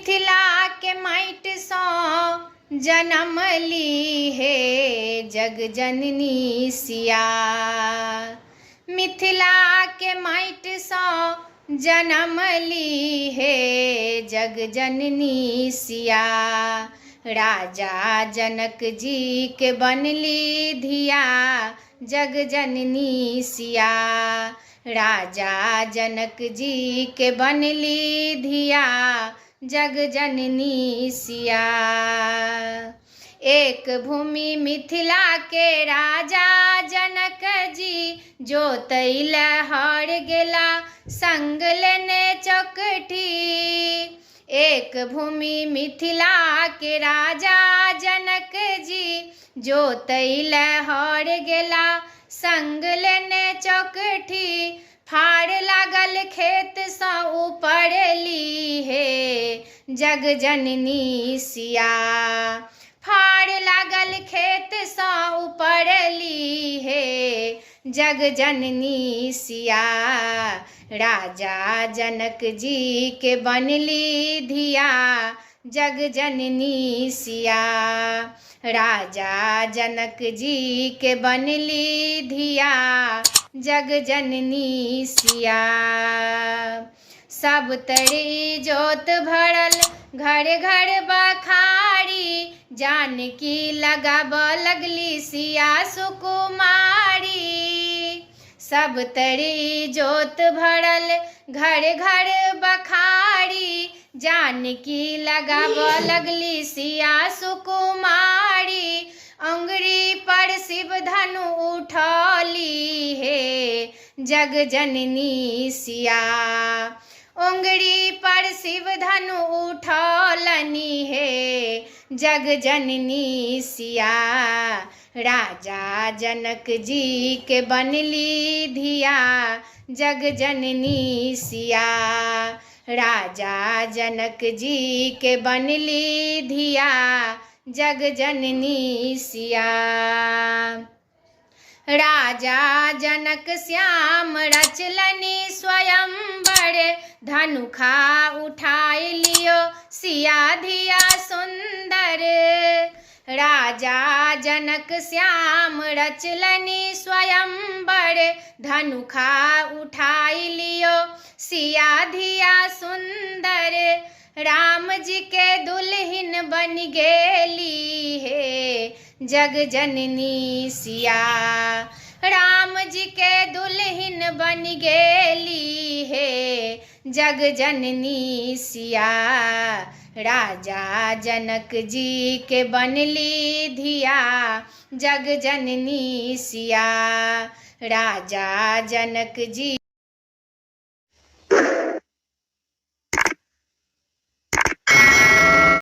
मिथिला के माटि सँ जनम ली हे जग जननी सिया। मिथिला के माटि सँ जनम ली हे जग जननी सिया। राजा जनक जी के बनली धिया जग जननी सिया। राजा जनक जी के बनली धिया जग जननी सिया। एक भूमि मिथिला के राजा जनक जी जोतैल हर गेला संग लेने चौकठी। एक भूमि मिथिला के राजा जनक जी जोतैल हर गेला संग लेने चौकठी। फाड़ लागल खेत सँ ऊपर ली हे जग जननी सिया। फाड़ लागल खेत सँ ऊपर ली हे जग जननी सिया। राजा जनक जी के बनली धिया जग जननी सिया। राजा जनक जी के बनली धिया जग जननी सिया। सब तरी जोत भरल घर घर बखारी जानकी लगाब लगली सिया सुकुमारी। सब तरी जोत भरल घर घर बखारी जानकी लगाब लगली सिया सुकुमारी। अंगुरी पर शिव धनु उठौली हे जग जननी सिया। अंगुरी पर शिव धनु उठौलनी हे जग जननी सिया। राजा जनक जी के बनली धिया जग जननी सिया। राजा जनक जी के बनली धिया जग जननी सिया। राजा जनक श्याम रचलनि स्वयंवर धनुखा उठाई लियो सिया धिया सुंदर। राजा जनक श्याम रचलनि स्वयंवर धनुखा उठाई लियो सिया धिया सुंदर। राम जी के दुल्हन बन गेली हे जग जननी सिया। राम जी के दुल्हन बन गेली हे जग जननी सिया। राजा जनक जी के बनली धिया जग जननी सिया। राजा जनक जी